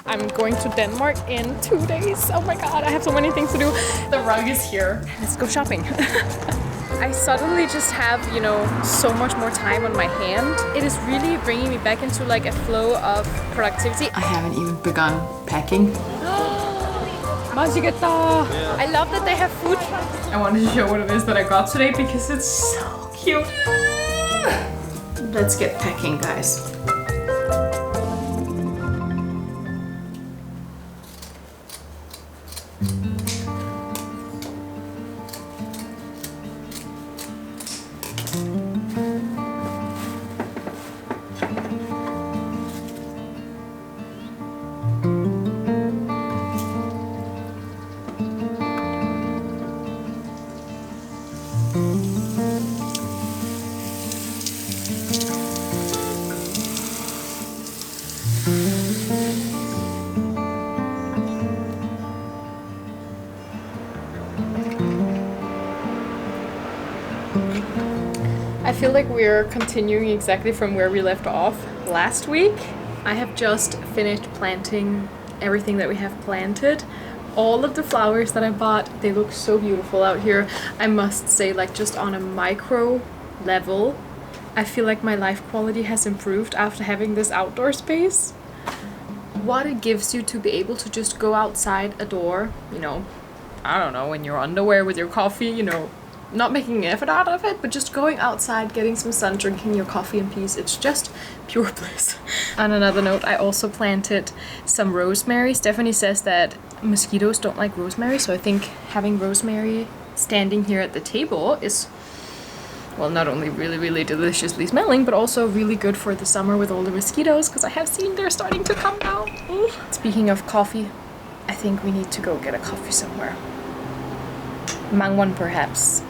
I'm going to Denmark in 2 days. Oh my god, I have so many things to do. The rug is here. Let's go shopping. I suddenly just have, you know, so much more time on my hand. It is really bringing me back into like a flow of productivity. I haven't even begun packing. I love that they have food. I wanted to show what it is that I got today because it's so cute. Let's get packing, guys. I feel like we're continuing exactly from where we left off last week. I have just finished planting everything that we have planted. All of the flowers that I bought, they look so beautiful out here. I must say, like, just on a micro level, I feel like my life quality has improved after having this outdoor space. What it gives you to be able to just go outside a door, you know, I don't know, in your underwear with your coffee, you know, not making an effort out of it, but just going outside, getting some sun, drinking your coffee in peace. It's just pure bliss. On another note, I also planted some rosemary. Stephanie says that mosquitoes don't like rosemary, so I think having rosemary standing here at the table is, well, not only really, really deliciously smelling, but also really good for the summer with all the mosquitoes, because I have seen they're starting to come out. Speaking of coffee, I think we need to go get a coffee somewhere. Mangwon, perhaps.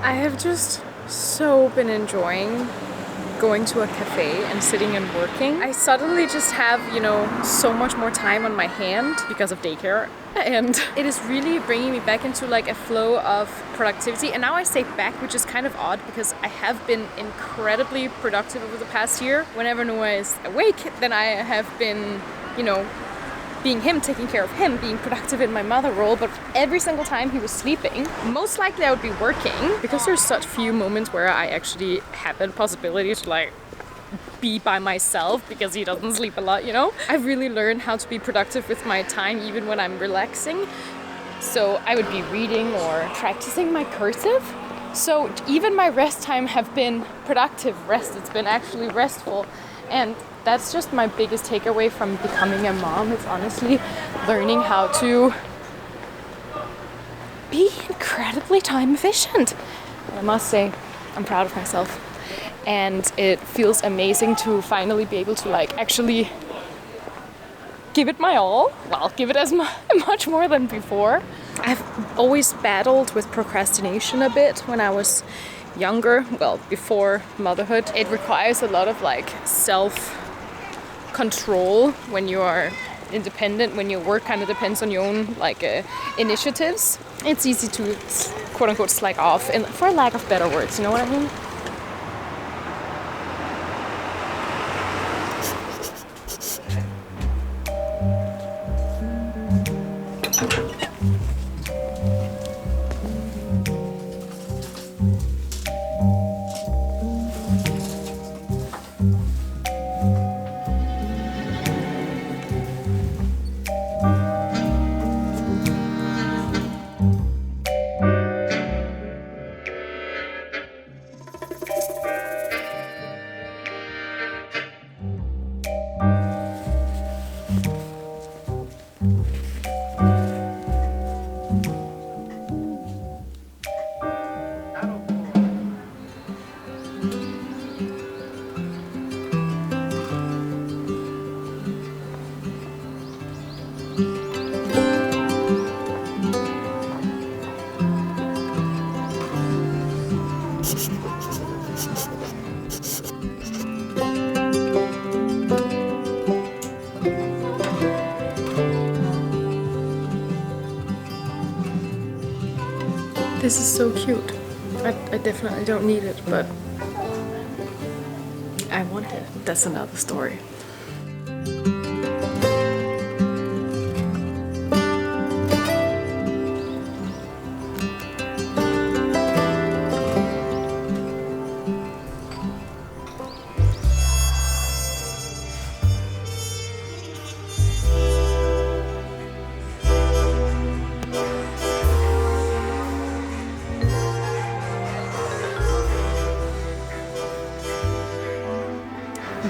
I have just so been enjoying going to a cafe and sitting and working. I suddenly just have, you know, so much more time on my hand because of daycare, and it is really bringing me back into like a flow of productivity. And now I say back, which is kind of odd because I have been incredibly productive over the past year. Whenever Noah is awake, then I have been, you know, being him, taking care of him, being productive in my mother role. But every single time he was sleeping, most likely I would be working, because there's such few moments where I actually have the possibility to like be by myself because he doesn't sleep a lot, you know? I've really learned how to be productive with my time even when I'm relaxing. So I would be reading or practicing my cursive. So even my rest time have been productive rest. It's been actually restful. And that's just my biggest takeaway from becoming a mom. It's honestly learning how to be incredibly time efficient. I must say, I'm proud of myself. And it feels amazing to finally be able to like actually give it my all. Well, give it as much more than before. I've always battled with procrastination a bit when I was younger, well, before motherhood. It requires a lot of like self-control when you are independent, when your work kind of depends on your own like initiatives. It's easy to quote unquote slack off, and for lack of better words, you know what I mean? This is so cute. I definitely don't need it, but I want it. That's another story.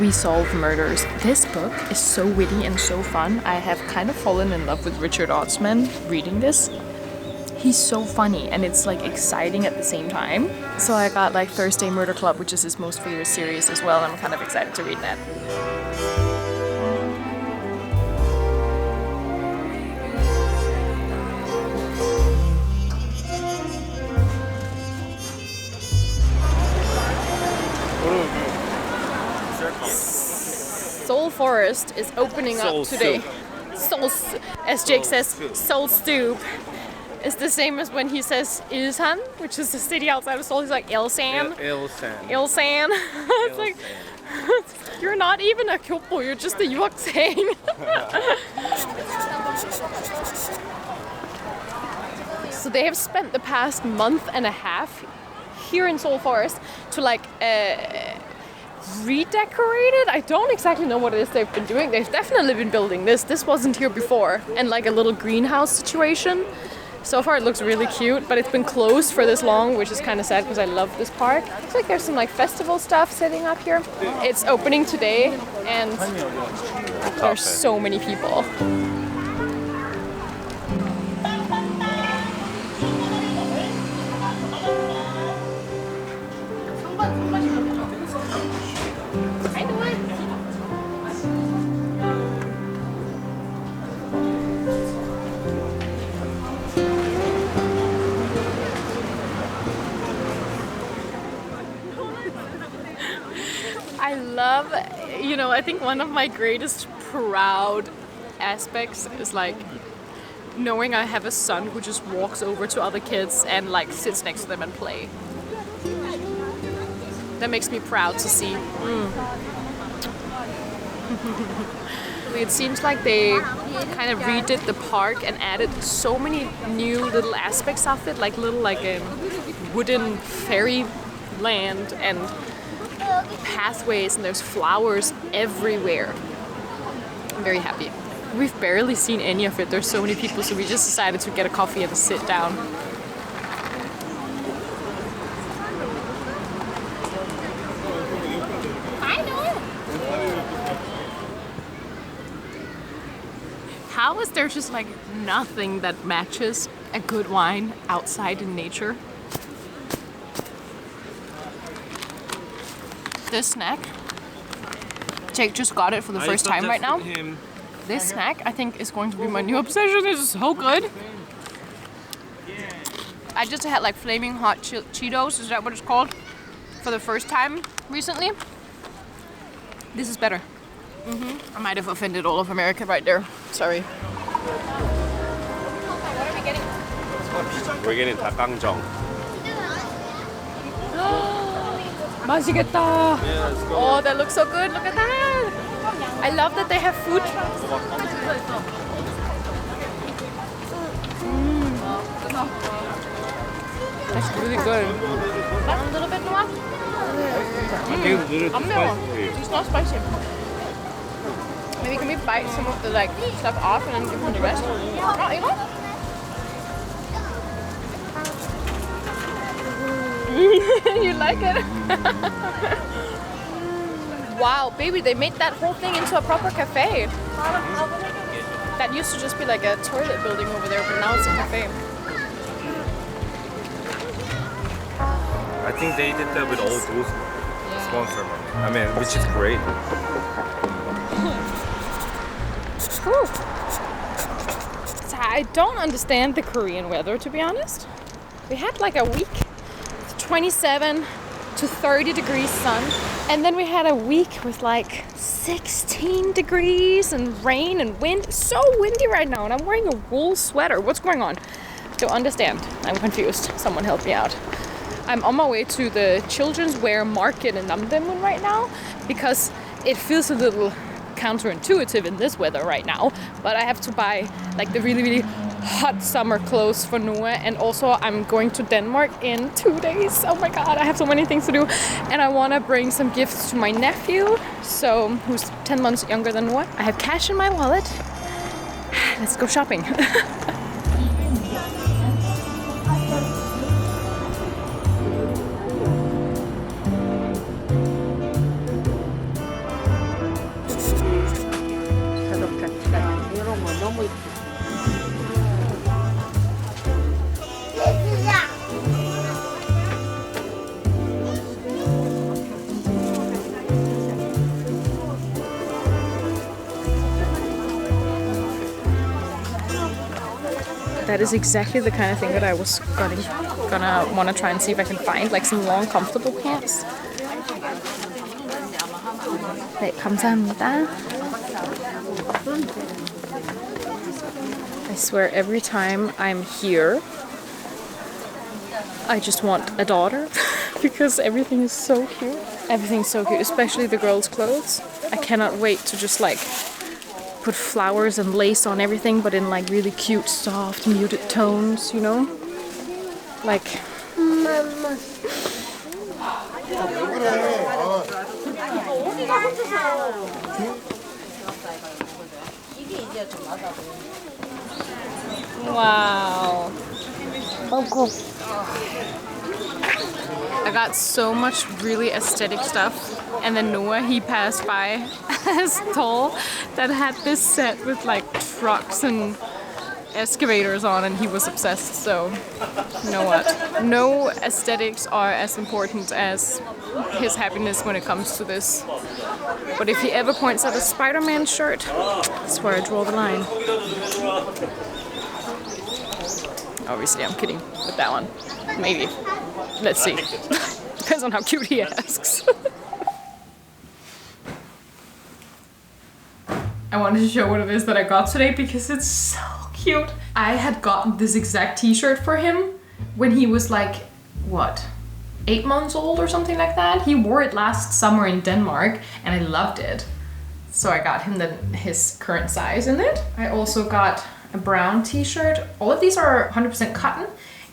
We Solve Murders. This book is so witty and so fun. I have kind of fallen in love with Richard Osman reading this. He's so funny and it's like exciting at the same time. So I got like Thursday Murder Club, which is his most favorite series as well. I'm kind of excited to read that. Seoul Forest is opening up today. Seoul, as Jake says, Seoul Stoop is the same as when he says Ilsan, which is the city outside of Seoul. He's like Ilsan. Ilsan. It's like, you're not even a kyopo, you're just a yuaksang. So they have spent the past month and a half here in Seoul Forest to like redecorated. I don't exactly know what it is they've been doing. They've definitely been building this. This wasn't here before. And like a little greenhouse situation. So far it looks really cute, but it's been closed for this long, which is kind of sad because I love this park. Looks like there's some like festival stuff setting up here. It's opening today and there's so many people. I love, you know, I think one of my greatest proud aspects is like knowing I have a son who just walks over to other kids and like sits next to them and play. That makes me proud to see. It seems like they kind of redid the park and added so many new little aspects of it, like little like a wooden fairy land and pathways, and there's flowers everywhere. I'm very happy. We've barely seen any of it. There's so many people, so we just decided to get a coffee and sit down. How is there just like nothing that matches a good wine outside in nature? This snack, Jake just got it for the first time right now. This snack I think is going to be my new obsession. It's so good. I just had like flaming hot Cheetos, is that what it's called? For the first time recently. This is better. I might have offended all of America right there. Sorry. What are we getting? We're getting 닭강정. 맛있겠다. Oh, that looks so good. Look at that. I love that they have food. That's really good. A little bit more? It's not spicy. Maybe can we bite some of the like stuff off and then give them the rest? Oh, you know? You like it? Wow, baby, they made that whole thing into a proper cafe. That used to just be like a toilet building over there, but now it's a cafe. I think they did that with all those sponsor money. I mean, which is great. So I don't understand the Korean weather, to be honest. We had like a week, 27 to 30 degrees sun, and then we had a week with like 16 degrees and rain and wind. So windy right now, and I'm wearing a wool sweater. What's going on? Don't understand. I'm confused. Someone help me out. I'm on my way to the children's wear market in Namdalen right now because it feels a little counterintuitive in this weather right now, but I have to buy like the really hot summer clothes for Noah, and also I'm going to Denmark in 2 days. Oh my god, I have so many things to do, and I want to bring some gifts to my nephew, so who's 10 months younger than Noah. I have cash in my wallet. Let's go shopping. That is exactly the kind of thing that I was gonna want to try and see if I can find, like some long, comfortable pants. 네, 감사합니다. I swear every time I'm here, I just want a daughter because everything is so cute. Everything's so cute, especially the girls' clothes. I cannot wait to just like put flowers and lace on everything, but in like really cute, soft, muted tones, you know? Like... Mama. Wow. I got so much really aesthetic stuff, and then Noah, he passed by as tall that had this set with like trucks and excavators on, and he was obsessed. So you know what, no aesthetics are as important as his happiness when it comes to this. But if he ever points at a Spider-Man shirt, that's where I draw the line. Obviously I'm kidding with that one. Maybe. Let's see. Depends on how cute he asks. I wanted to show what it is that I got today because it's so cute. I had gotten this exact t-shirt for him when he was like, what, 8 months old or something like that. He wore it last summer in Denmark and I loved it. So I got him his current size in it. I also got a brown t-shirt. All of these are 100% cotton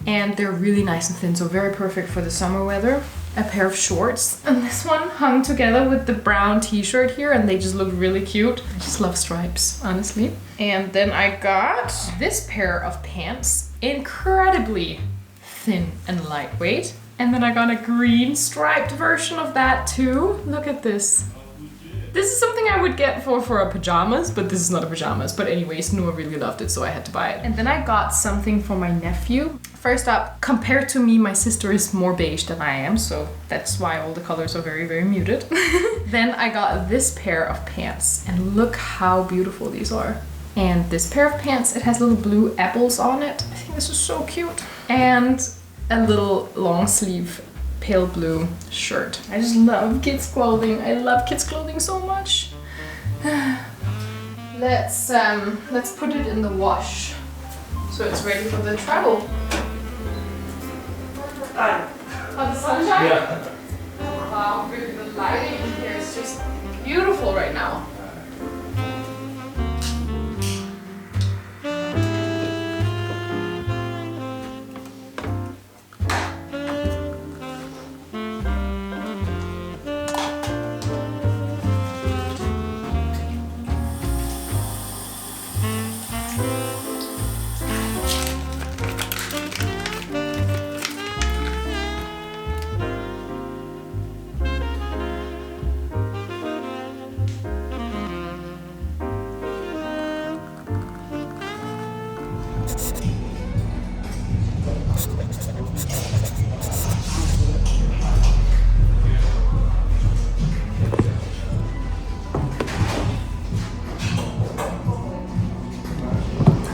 and they're really nice and thin, so very perfect for the summer weather. A pair of shorts, and this one hung together with the brown t-shirt here, and they just look really cute. I just love stripes, honestly. And then I got this pair of pants, incredibly thin and lightweight. And then I got a green striped version of that too. Look at this. This is something I would get for a pajamas, but this is not a pajamas. But anyways, Noah really loved it, so I had to buy it. And then I got something for my nephew. First up, compared to me, my sister is more beige than I am, so that's why all the colors are very, very muted. Then I got this pair of pants, and look how beautiful these are. And this pair of pants, it has little blue apples on it. I think this is so cute. And a little long sleeve pale blue shirt. I just love kids clothing. I love kids clothing so much. Let's put it in the wash so it's ready for the travel. Oh, the sunshine? Yeah. Wow, really, the lighting in here is just beautiful right now.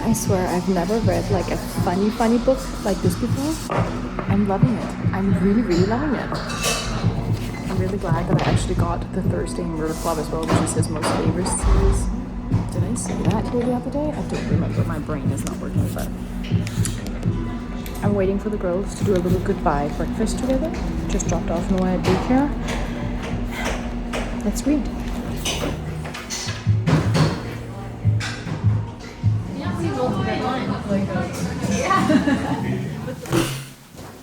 I swear I've never read like a funny book like this before. I'm loving it. I'm really, really loving it. I'm really glad that I actually got the Thursday Murder Club as well, which is his most favorite series. Did I say that here the other day? I don't remember. My brain is not working, but I'm waiting for the girls to do a little goodbye breakfast together. Just dropped off Noah at daycare. Let's read.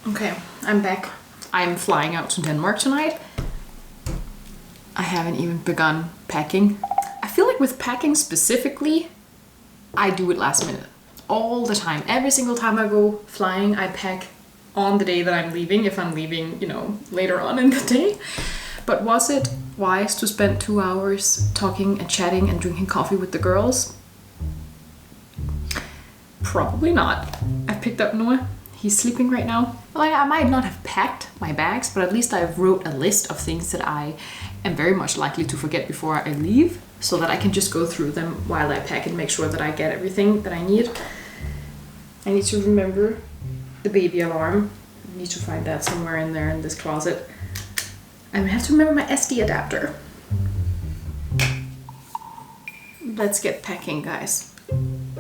Okay, I'm back. I'm flying out to Denmark tonight. I haven't even begun packing. I feel like with packing specifically, I do it last minute. All the time. Every single time I go flying, I pack on the day that I'm leaving, if I'm leaving, you know, later on in the day. But was it wise to spend 2 hours talking and chatting and drinking coffee with the girls? Probably not. I picked up Noah. He's sleeping right now. Like, I might not have packed my bags, but at least I've wrote a list of things that I am very much likely to forget before I leave, so that I can just go through them while I pack and make sure that I get everything that I need. I need to remember the baby alarm. I need to find that somewhere in there in this closet. And I have to remember my SD adapter. Let's get packing, guys.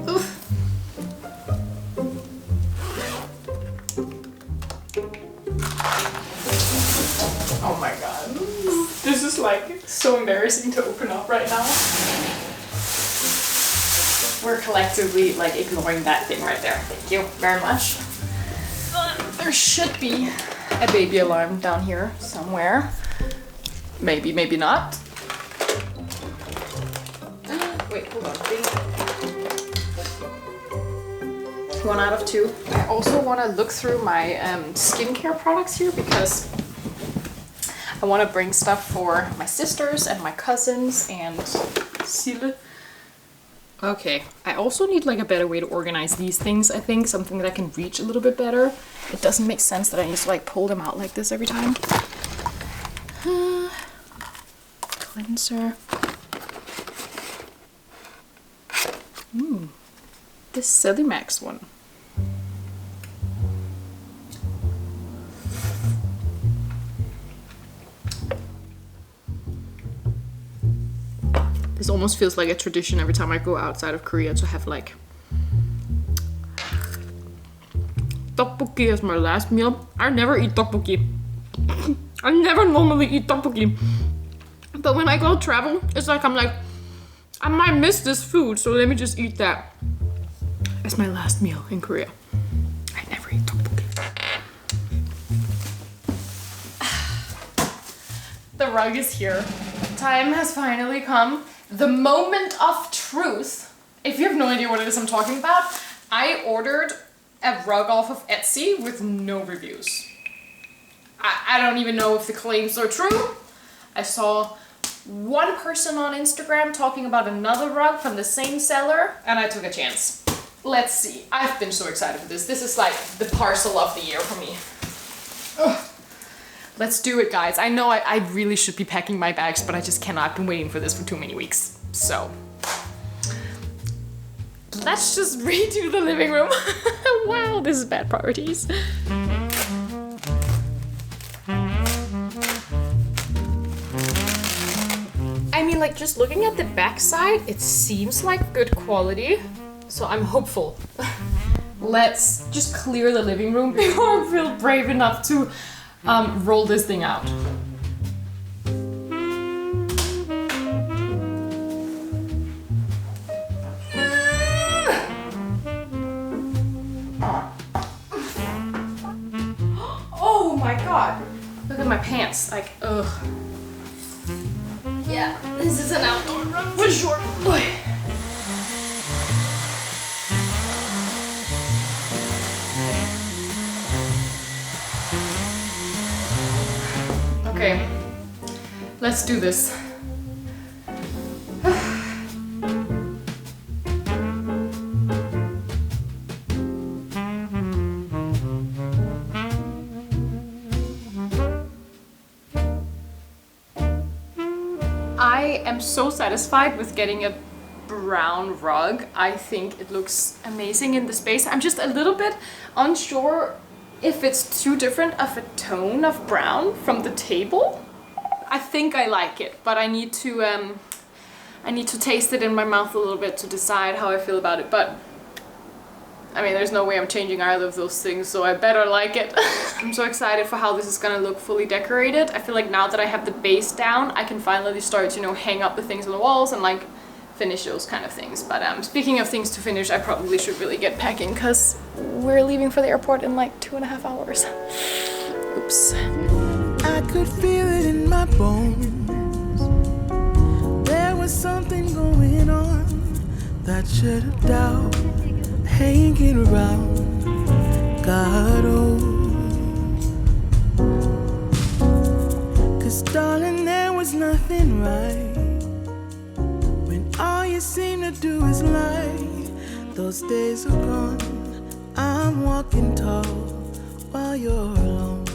Oof. Oh my god. This is like so embarrassing to open up right now. We're collectively like ignoring that thing right there. Thank you very much. There should be a baby alarm down here somewhere. Maybe, maybe not. Wait, hold on. 1 out of 2. I also want to look through my skincare products here because I want to bring stuff for my sisters and my cousins and Sille. Okay, I also need like a better way to organize these things, I think. Something that I can reach a little bit better. It doesn't make sense that I need to like pull them out like this every time. Cleanser. This Celimax one. This almost feels like a tradition every time I go outside of Korea to have like tteokbokki as my last meal. I never eat tteokbokki. I never normally eat tteokbokki. But when I go travel, it's like I'm like, I might miss this food, so let me just eat that as my last meal in Korea. I never eat tteokbokki. The rug is here. Time has finally come. The moment of truth. If you have no idea what it is I'm talking about, I ordered a rug off of Etsy with no reviews. I don't even know if the claims are true. I saw one person on Instagram talking about another rug from the same seller, and I took a chance. Let's see. I've been so excited for this. This is like the parcel of the year for me. Ugh. Let's do it, guys. I know I really should be packing my bags, but I just cannot. I've been waiting for this for too many weeks. So, let's just redo the living room. Wow, this is bad priorities. I mean, like, just looking at the back side, it seems like good quality. So I'm hopeful. Let's just clear the living room before I feel brave enough to roll this thing out. Oh my god! Look at my pants, like, ugh. Yeah, this is an outdoor run for sure. Okay, let's do this. I am so satisfied with getting a brown rug. I think it looks amazing in the space. I'm just a little bit unsure if it's too different of a tone of brown from the table. I think I like it, but I need to taste it in my mouth a little bit to decide how I feel about it. But I mean, there's no way I'm changing either of those things, so I better like it. I'm so excited for how this is gonna look fully decorated. I feel like now that I have the base down, I can finally start to, you know, hang up the things on the walls and like finish those kind of things. But speaking of things to finish, I probably should really get packing because we're leaving for the airport in like 2.5 hours. Oops. I could feel it in my bones. There was something going on that shut it down. Hanging around, God, oh. 'Cause darling, there was nothing right when all you seem to do is lie. Those days are gone. I'm walking tall while you're alone.